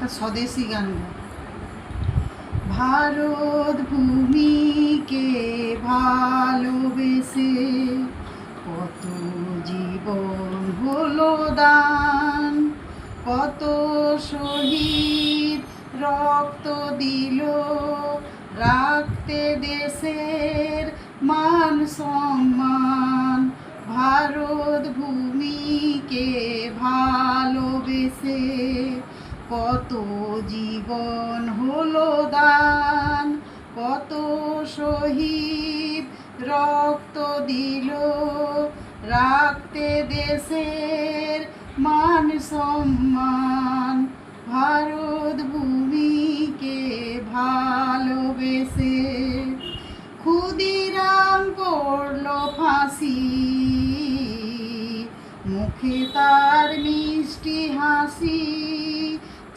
একটা স্বদেশি গান গাই। ভারত ভূমিকে ভালোবেসে কত জীবন হলো দান, কত শহীদ রক্ত দিল রাখতে দেশের মান সম্মান। ভারত ভূমিকে ভালোবেসে কত জীবন হলো দান, কত শহীদ রক্ত দিল রাখতে দেশের মান সম্মান। ভারত ভূমিকে ভালোবেসে ক্ষুদিরাম করল ফাঁসি, মুখে তার মিষ্টি হাসি,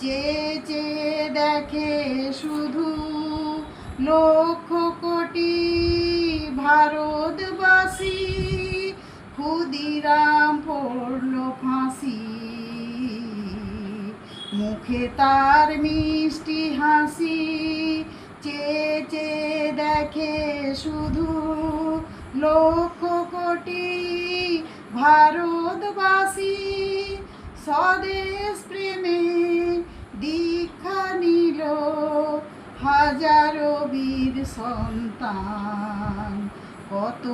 চেয়ে চেয়ে দেখে শুধু লক্ষ কোটি ভারতবাসী। ক্ষুদিরাম পড়ল ফাঁসি, মুখে তার মিষ্টি হাসি, চেয়ে চেয়ে দেখে শুধু লক্ষ কোটি ভারতবাসী। স্বদেশ প্রেমে দীক্ষা নিল হাজারো বীর সন্তান, কত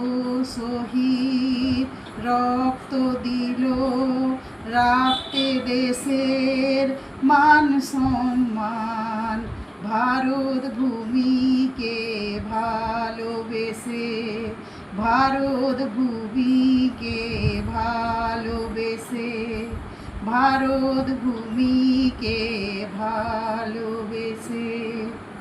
শহীদ রক্ত দিল রাখতে দেশের মান সম্মান। ভারত ভূমিকে ভালোবেসে, ভারত ভূমিকে ভালোবেসে, ভারত ভূমিকে ভালো